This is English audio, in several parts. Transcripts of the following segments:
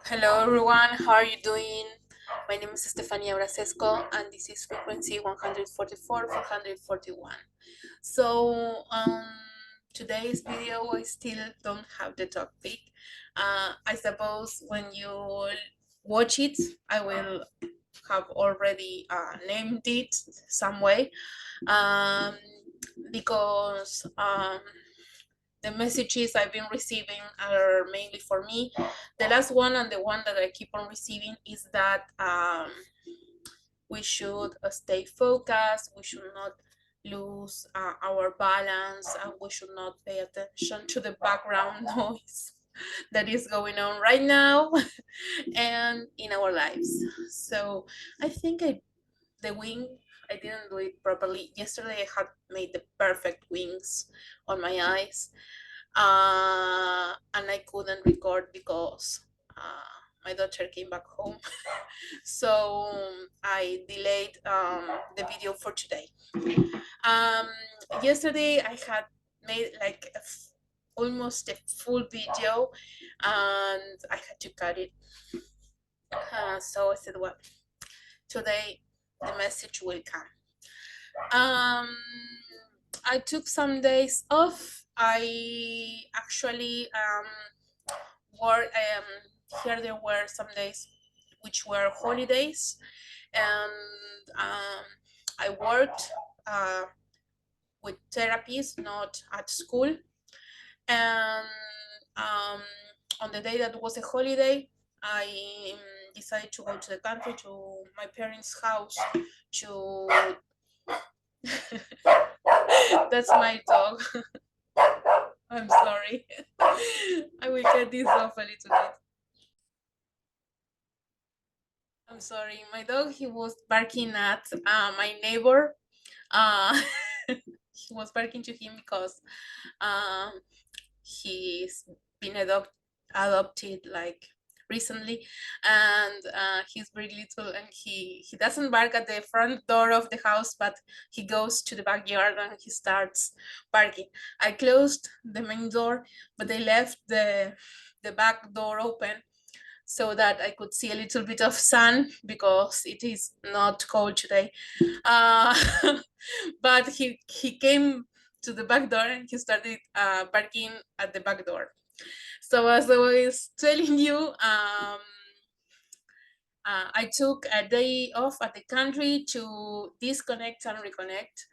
Hello everyone, how are you doing? My name is Stefania Brasesco and this is frequency 144 441. So today's video I still don't have the topic. I suppose when you watch it I will have already named it some way, um, because the messages I've been receiving are mainly for me. The last one and the one that I keep on receiving is that we should stay focused, we should not lose our balance, and we should not pay attention to the background noise that is going on right now and in our lives. So I think the wing, I didn't do it properly. Yesterday I had made the perfect wings on my eyes, and I couldn't record because my daughter came back home. So I delayed the video for today. Um, Yesterday I had made like almost a full video and I had to cut it. So I said, well, today the message will come. I took some days off. I actually work. Here there were some days which were holidays, and I worked with therapies, not at school. And on the day that was a holiday, I decided to go to the country, to my parents' house, to that's my dog. I'm sorry. I will get this off a little bit. I'm sorry. My dog, he was barking at my neighbor. He was barking to him because he's been adopted like recently, and he's very little, and he doesn't bark at the front door of the house, but he goes to the backyard and he starts barking. I closed the main door, but I left the back door open so that I could see a little bit of sun because it is not cold today. Uh, but he came to the back door and he started barking at the back door. So as I was telling you, I took a day off at the country to disconnect and reconnect.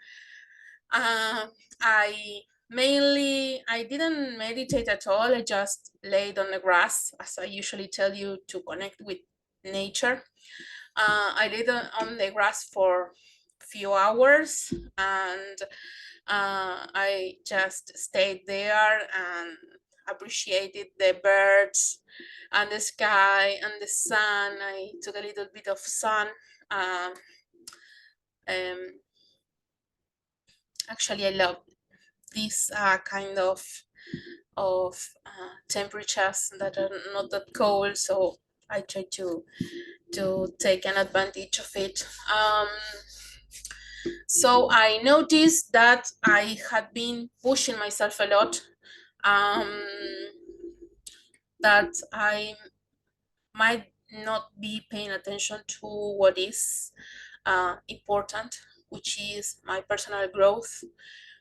I didn't meditate at all. I just laid on the grass, as I usually tell you, to connect with nature. I laid on the grass for a few hours, and I just stayed there and appreciated the birds and the sky and the sun. I took a little bit of sun. Actually, I love these kind of temperatures that are not that cold, so I try to take an advantage of it. So I noticed that I had been pushing myself a lot, that I might not be paying attention to what is important, which is my personal growth,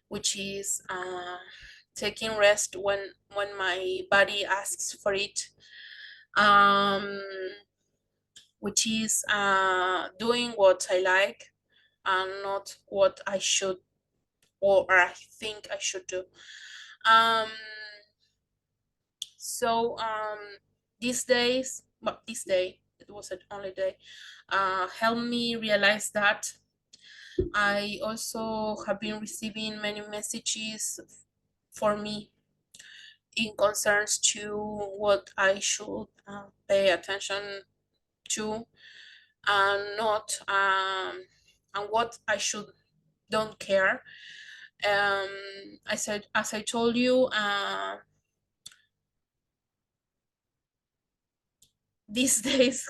which is taking rest when my body asks for it, which is doing what I like and not what I should or I think I should do. So these days, well, this day, it was an only day, helped me realize that I also have been receiving many messages for me in concerns to what I should pay attention to and not and what I should don't care. I said, as I told you, these days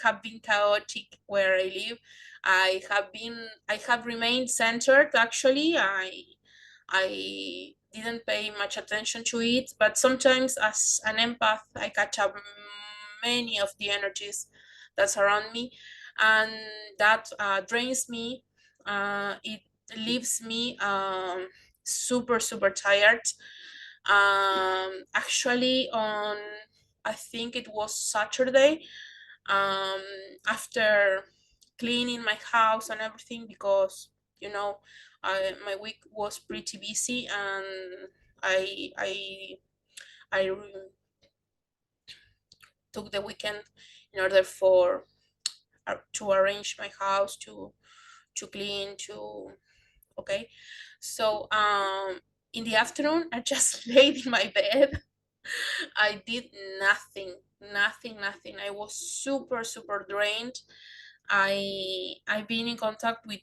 have been chaotic where I live. I have remained centered. Actually, I didn't pay much attention to it, but sometimes as an empath I catch up many of the energies that surround me, and that drains me. It leaves me super super tired. Actually, on, I think it was Saturday, um, after cleaning my house and everything, because you know my week was pretty busy, and I I I took the weekend in order for to arrange my house, to clean, to, okay. So in the afternoon I just laid in my bed. I did nothing, nothing. I was super super drained. I've been in contact with,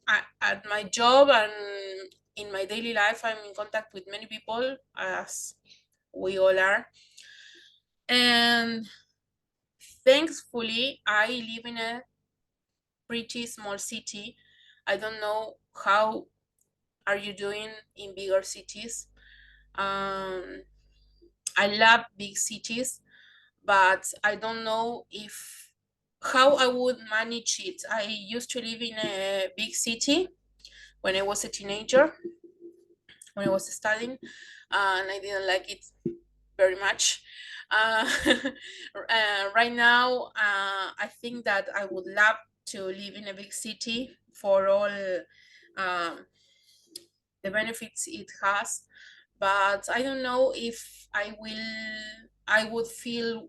at my job and in my daily life, I'm in contact with many people, as we all are. And thankfully I live in a pretty small city. I don't know how are you doing in bigger cities. um, I love big cities, but I don't know if how I would manage it. I used to live in a big city when I was a teenager, when I was studying, and I didn't like it very much. Uh, right now, I think that I would love to live in a big city for all um, the benefits it has, but I don't know if I would feel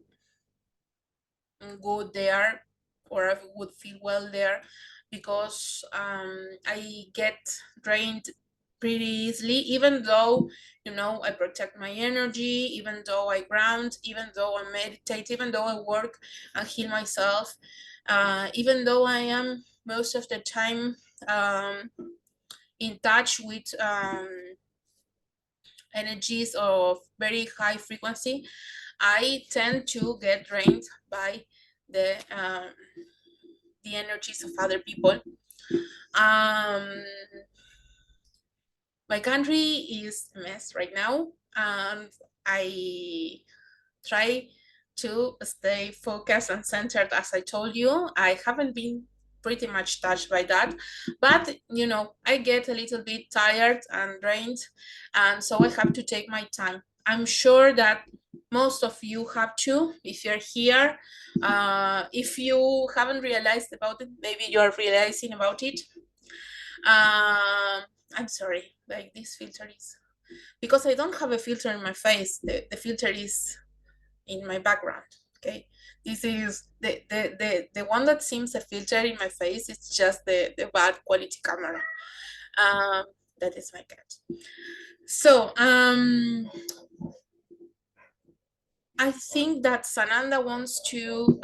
good there, or I would feel well there, because I get drained pretty easily, even though I protect my energy, even though I ground, even though I meditate, even though I work and heal myself, even though I am most of the time um, in touch with energies of very high frequency, I tend to get drained by the um, the energies of other people. Um, my country is a mess right now, and I try to stay focused and centered. As I told you, I haven't been pretty much touched by that, but I get a little bit tired and drained, and so I have to take my time. I'm sure that most of you have to. If you're here, if you haven't realized about it, maybe you're realizing about it. I'm sorry, like, this filter is, because I don't have a filter in my face, the filter is in my background. Okay, this is the one that seems a filter in my face. It's just the bad quality camera. um that is my cat. So I think that Sananda wants to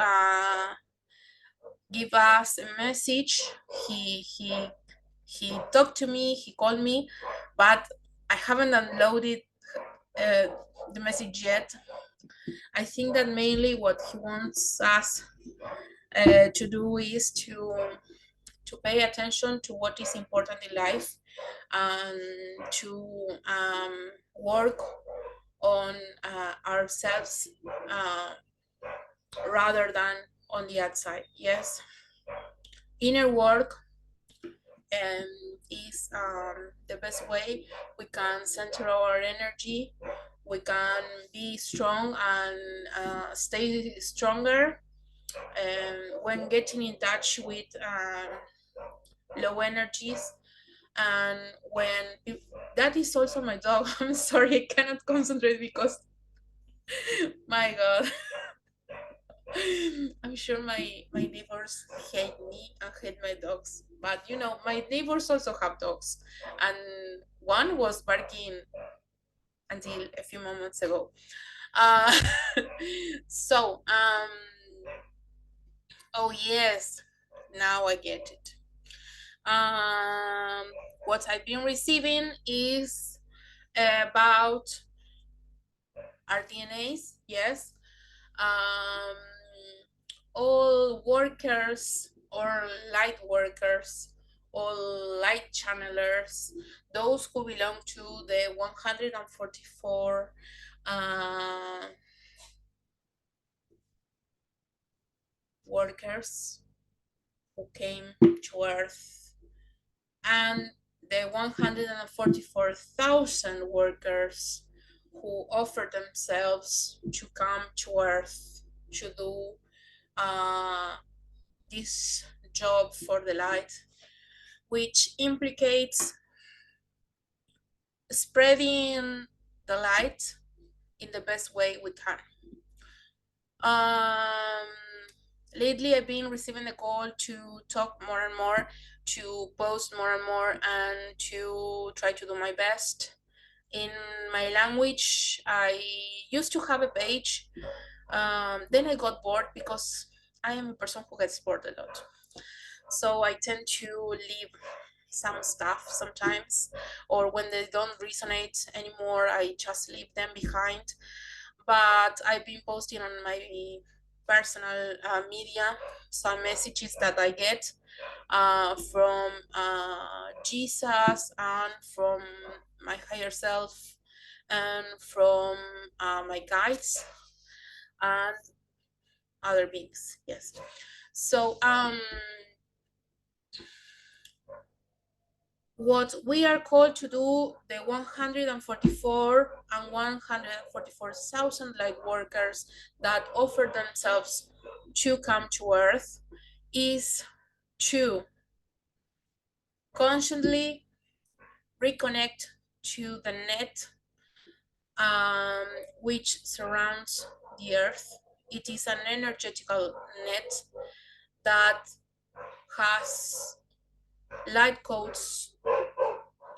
give us a message. He talked to me, he called me, but I haven't downloaded uh, the message yet. I think that mainly what he wants us to do is to pay attention to what is important in life, and to work on ourselves, uh, rather than on the outside. Yes, inner work um, is the best way we can center our energy. We can be strong and stay stronger when getting in touch with low energies. And when that is also my dog. I'm sorry, I cannot concentrate because my god. I'm sure my neighbors hate me and hate my dogs, but my neighbors also have dogs, and one was barking until a few moments ago. uh so oh yes, now I get it. um what I've been receiving is about RDNAs. Yes. um, all workers or light workers all light channelers, those who belong to the 144 workers who came to Earth, and the 144,000 workers who offered themselves to come to Earth to do this job for the light, which implicates spreading the light in the best way we can. Um, Lately, I've been receiving the call to talk more and more, to post more and more, and to try to do my best. In my language, I used to have a page. Then I got bored because I am a person who gets bored a lot. So I tend to leave some stuff sometimes, or when they don't resonate anymore, I just leave them behind. But I've been posting on my personal media some messages that I get from Jesus and from my higher self and from my guides and other beings. Yes. So what we are called to do, the 144 and 144,000 light workers that offer themselves to come to Earth, is to consciously reconnect to the net which surrounds the Earth. It is an energetical net that has light codes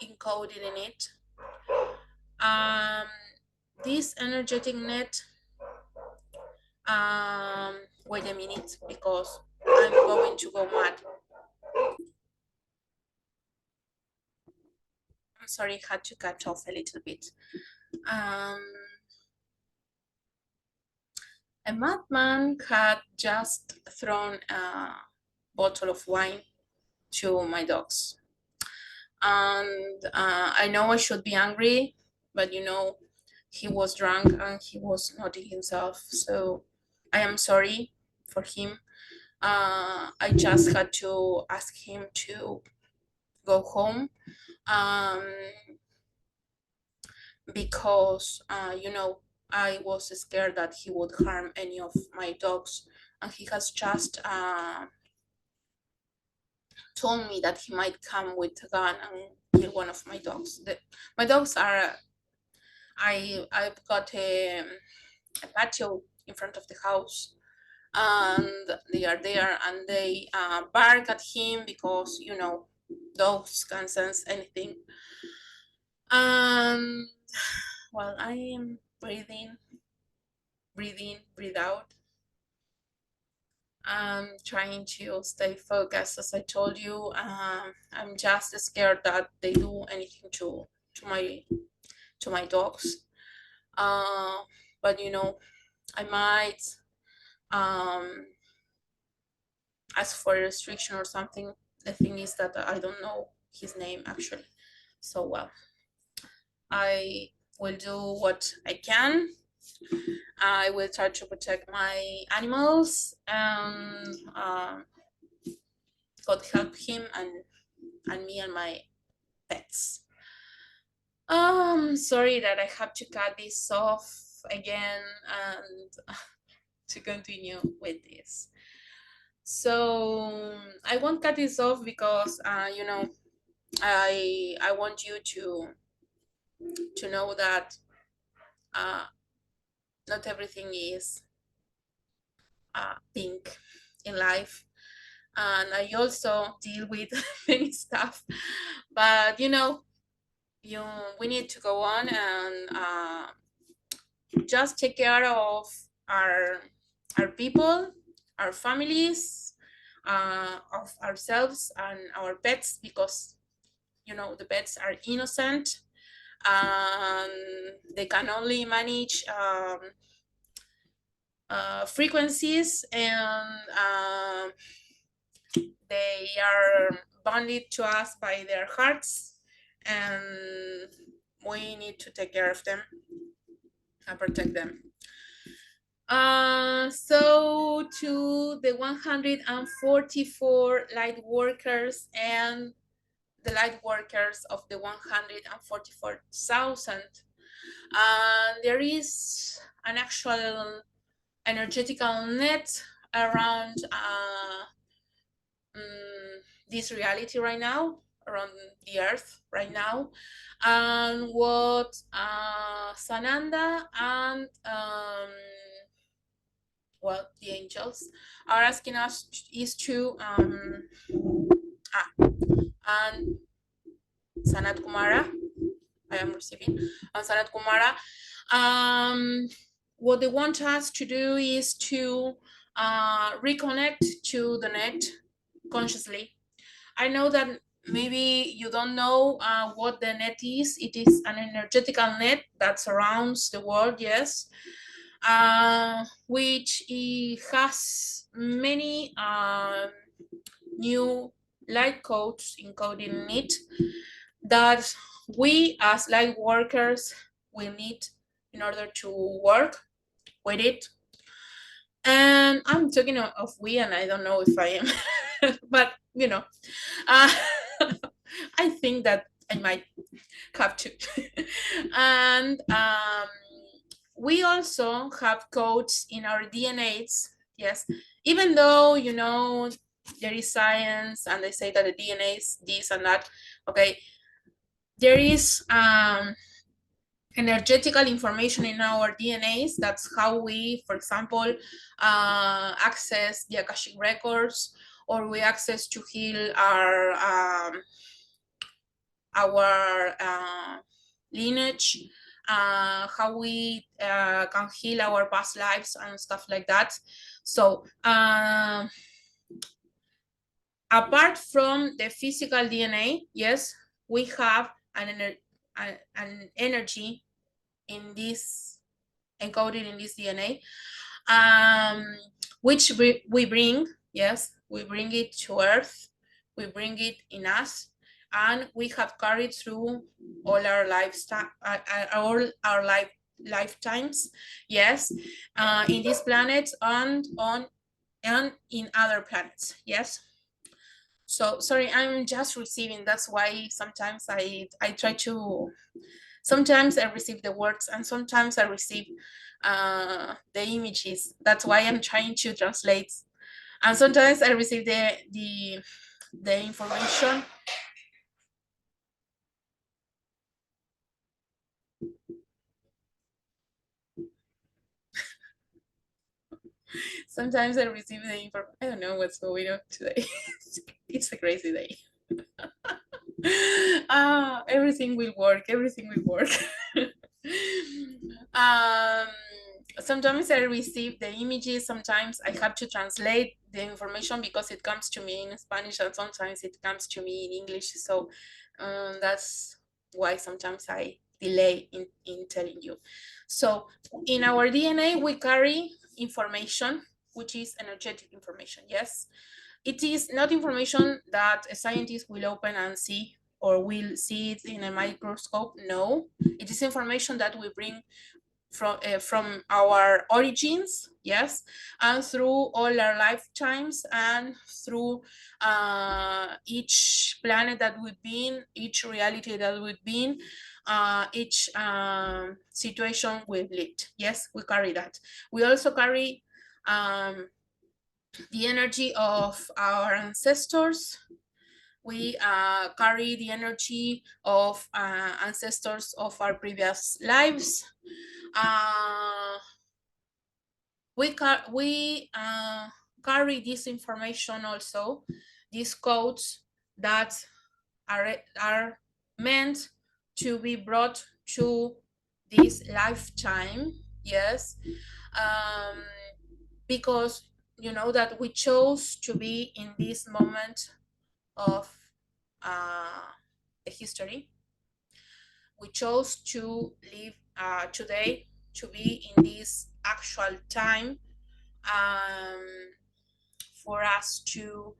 encoded in it. This energetic net, wait a minute, because I'm going to go mad. I'm sorry, had to cut off a little bit. A madman had just thrown a bottle of wine to my dogs. And I know I should be angry, but he was drunk and he was not himself. So I am sorry for him. I just had to ask him to go home because, I was scared that he would harm any of my dogs. And he has just told me that he might come with a gun and kill one of my dogs. My dogs are, I've got a patio in front of the house, and they are there, and they bark at him because dogs can sense anything. And while I am breathing, breathe out, I'm trying to stay focused. As I told you, I'm just scared that they do anything to my dogs. But I might ask for a restriction or something. The thing is that I don't know his name actually. So well, I will do what I can. I will try to protect my animals, and God help him and me and my pets. Sorry that I have to cut this off again and to continue with this. So I won't cut this off because I want you to know that not everything is pink in life, and I also deal with many stuff, but we need to go on and just take care of our people, our families, of ourselves and our pets, because the pets are innocent and they can only manage frequencies, and they are bonded to us by their hearts, and we need to take care of them and protect them. So to the 144 light workers and the light workers of the 144,000, there is an actual energetical net around this reality right now, around the earth right now. And what Sananda and well, the angels are asking us is to and Sanat Kumara, I am receiving, and Sanat Kumara, what they want us to do is to reconnect to the net consciously. I know that maybe you don't know what the net is. It is an energetical net that surrounds the world, yes, which it has many new light codes encoded in it that we as light workers will need in order to work with it. And I'm talking of we, and I don't know if I am, but uh, I think that I might have to. And we also have codes in our DNAs, yes, even though there is science and they say that the DNA is this and that, okay, there is energetical information in our DNAs. That's how we, for example, access the Akashic records, or we access to heal our lineage, how we can heal our past lives and stuff like that. So apart from the physical DNA, yes, we have an energy in this, encoded in this DNA, which we bring, yes, we bring it to Earth, we bring it in us, and we have carried through all our lifetimes, yes, in this planet and in other planets, yes. So sorry, I'm just receiving. That's why sometimes I try to. Sometimes I receive the words, and sometimes I receive the images. That's why I'm trying to translate. And sometimes I receive the information. Sometimes I receive the information. I don't know what's going on today. It's a crazy day. Everything will work. Everything will work. um, Sometimes I receive the images. Sometimes I have to translate the information because it comes to me in Spanish, and sometimes it comes to me in English. So that's why sometimes I delay in telling you. So in our DNA, we carry information, which is energetic information. Yes, it is not information that a scientist will open and see, or will see it in a microscope. No, it is information that we bring from our origins, yes, and through all our lifetimes, and through each planet that we've been, each reality that we've been, each situation we've lived. Yes, we carry that. We also carry the energy of our ancestors. We carry the energy of ancestors of our previous lives. We carry this information also, these codes that are meant to be brought to this lifetime, yes, because you know that we chose to be in this moment of the history. We chose to live today, to be in this actual time, um, for us to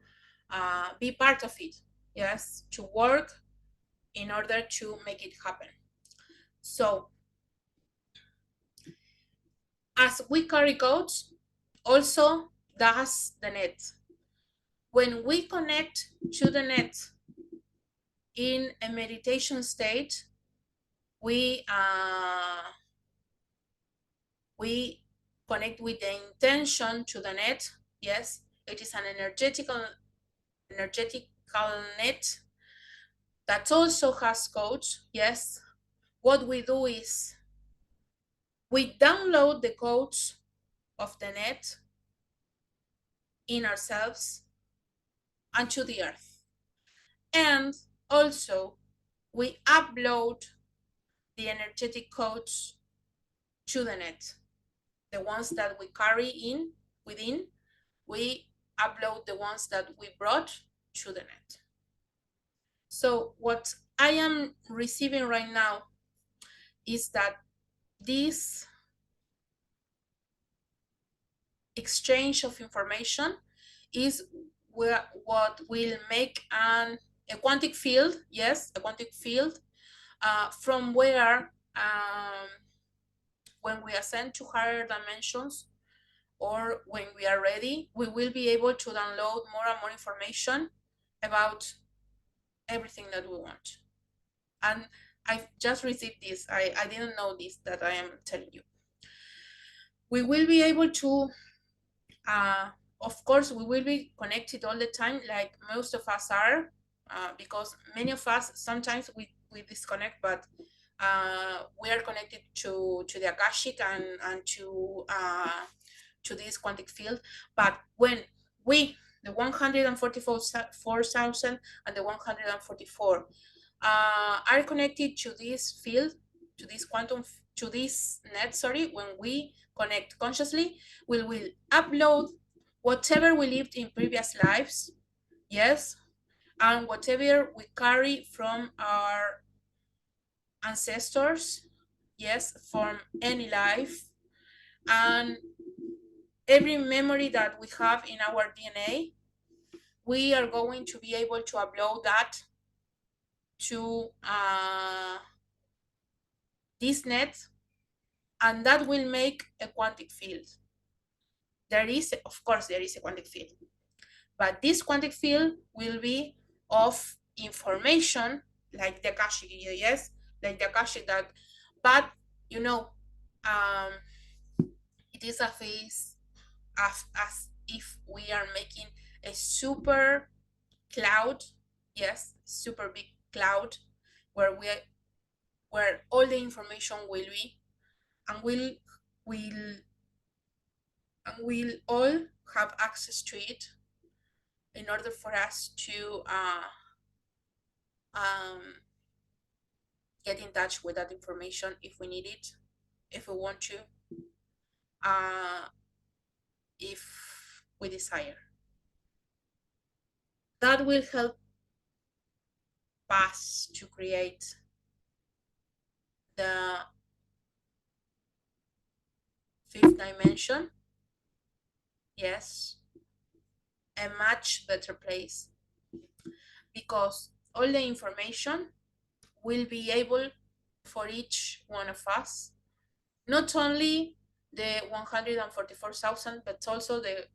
be part of it. yes, to work in order to make it happen. So as we carry codes, also does the net. When we connect to the net in a meditation state, we connect with the intention to the net. Yes, it is an energetical net that also has codes. Yes, what we do is we download the codes of the net in ourselves and to the earth, and also we upload the energetic codes to the net. The ones that we carry in within, we upload the ones that we brought to the net. So what I am receiving right now is that this exchange of information is what will make a quantic field, yes, a quantic field, from where when we ascend to higher dimensions, or when we are ready, we will be able to download more and more information about everything that we want. And I've just received this. I didn't know this, that I am telling you. We will be able to, of course, we will be connected all the time, like most of us are, because many of us, sometimes we disconnect, but we are connected to the Akashic and to this quantic field. But when we, the 144,000 and the 144, are connected to this field, to this quantum, to this net, sorry, when we connect consciously, we will upload whatever we lived in previous lives, yes, and whatever we carry from our ancestors, yes, from any life, and every memory that we have in our DNA, we are going to be able to upload that to this net, and that will make a quantic field. There is, of course, there is a quantic field, but this quantic field will be of information, like the Akashic, yes, like the Akashic, that, but you know, um, it is a phase as if we are making a super cloud, yes, super big cloud, where where all the information will be, and will we'll all have access to it in order for us to um, get in touch with that information if we need it, if we want to, uh, if we desire. That will help us to create the fifth dimension, yes, a much better place, because all the information will be able for each one of us, not only the 144,000, but also the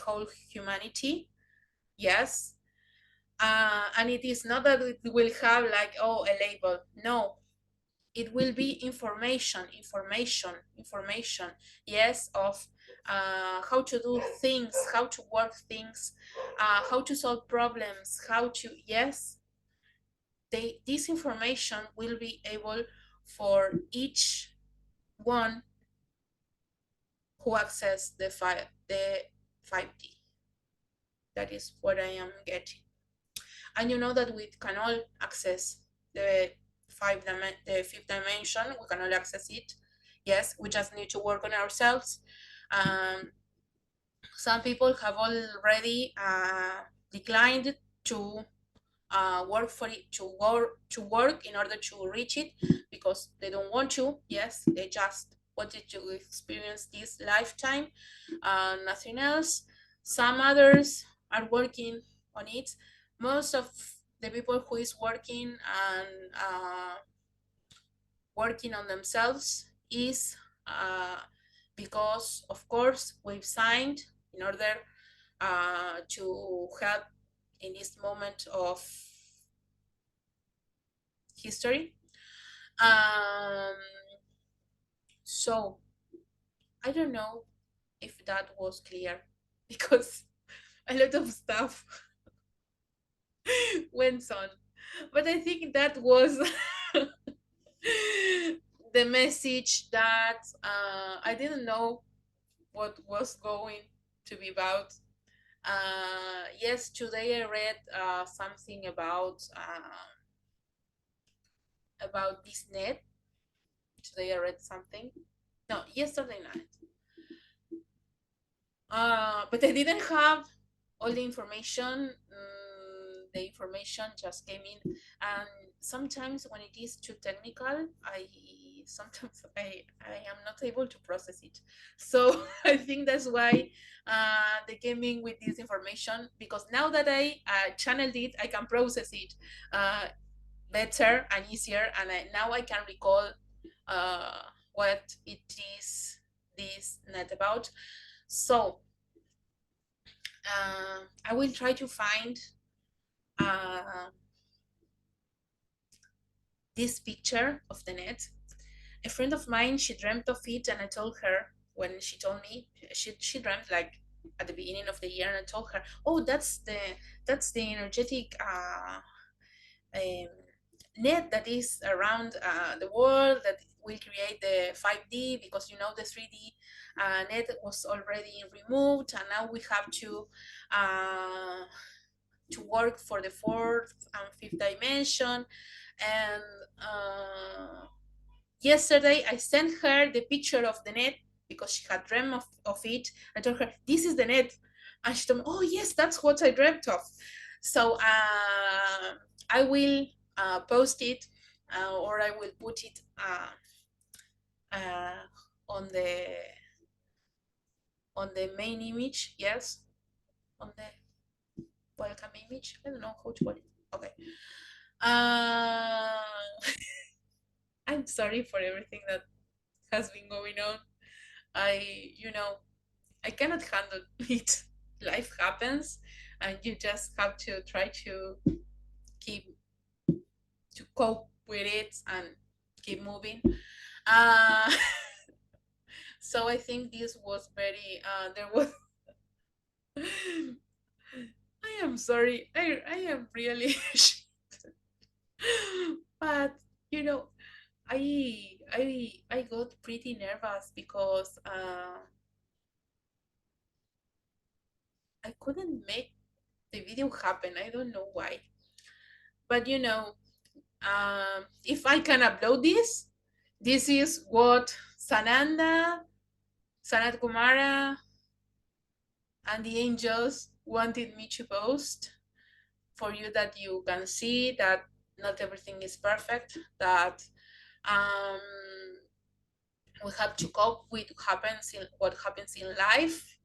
whole humanity, yes. And it is not that it will have like, oh, a label. No, it will be information, yes, of how to do things, how to work things, how to solve problems, how to, yes, this information will be able for each one who access the 5D. That is what I am getting. And you know that we can all access the fifth dimension. We can all access it. Yes, we just need to work on ourselves. Some people have already declined to work for it, to work in order to reach it, because they don't want to. Yes, they just wanted to experience this lifetime, nothing else. Some others are working on it, most of the people who is working and working on themselves is because, of course, we've signed in order to help in this moment of history. Um, so I don't know if that was clear because a lot of stuff went on, but I think that was the message that I didn't know what was going to be about. Yes, today I read something about this net. Today I read something. No, yesterday night. But I didn't have all the information. The information just came in, and sometimes when it is too technical, I am not able to process it. So I think that's why they came in with this information, because now that I channeled it, I can process it better and easier, and now I can recall uh, what it is this net about. So I will try to find uh, this picture of the net. A friend of mine, she dreamt of it, and I told her when she told me she dreamt like at the beginning of the year, and I told her, "Oh, that's the energetic um, net that is around the world that will create the 5D, because the 3D net was already removed, and now we have to work for the fourth and fifth dimension." And yesterday I sent her the picture of the net because she had dreamt of it. I told her, "This is the net." And she told me, "Oh yes, that's what I dreamt of." So I will post it, or I will put it uh, on the main image. Yes, on the welcome image. I don't know how to call it. Okay. Uh, I'm sorry for everything that has been going on. I cannot handle it. Life happens, and you just have to try to keep to cope with it and keep moving. Uh, so I think this was very. There was. I am sorry. I am really. But you know, I got pretty nervous because I couldn't make the video happen. I don't know why. But if I can upload this is what Sanat Kumara, and the angels wanted me to post for you, that you can see that not everything is perfect, that um, we have to cope with what happens in life.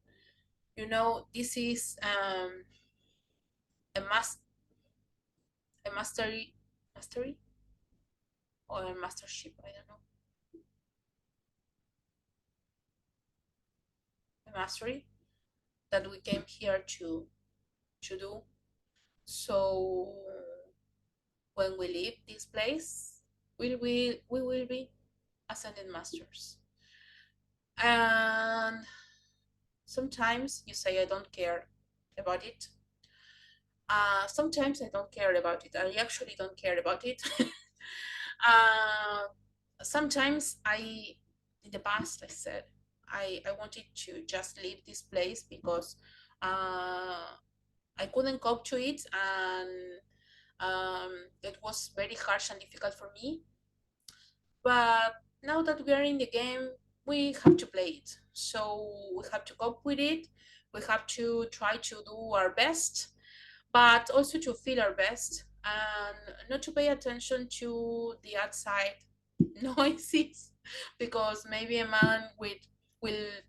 This is a mastery or a mastership. I don't know, a mastery that we came here to do. So when we leave this place, we will be ascended masters. And sometimes you say I don't care about it. Sometimes I don't care about it. I actually don't care about it. uh, Sometimes in the past, I said I wanted to just leave this place because I couldn't cope to it, and it was very harsh and difficult for me. But now that we are in the game, we have to play it. So we have to cope with it. We have to try to do our best, but also to feel our best and not to pay attention to the outside noises, because maybe a man will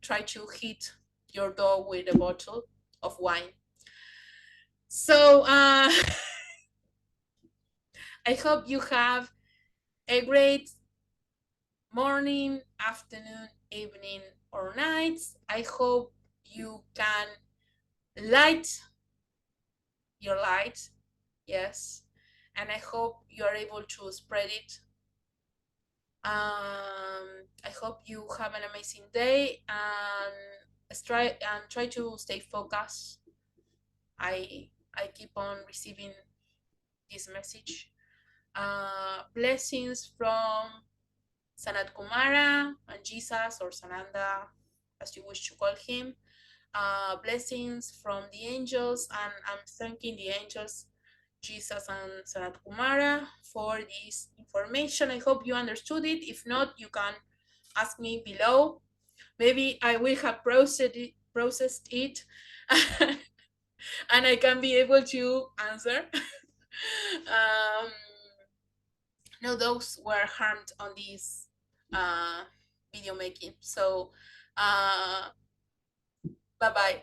try to hit your door with a bottle of wine. So I hope you have a great morning, afternoon, evening, or night. I hope you can light your light, yes, and I hope you are able to spread it. I hope you have an amazing day and try to stay focused. I keep on receiving this message. Blessings from Sanat Kumara and Jesus, or Sananda, as you wish to call him. Blessings from the angels, and I'm thanking the angels, Jesus and Sanat Kumara, for this information. I hope you understood it. If not, you can ask me below. Maybe I will have processed it and I can be able to answer. um, no, those were harmed on this video making. So, bye bye.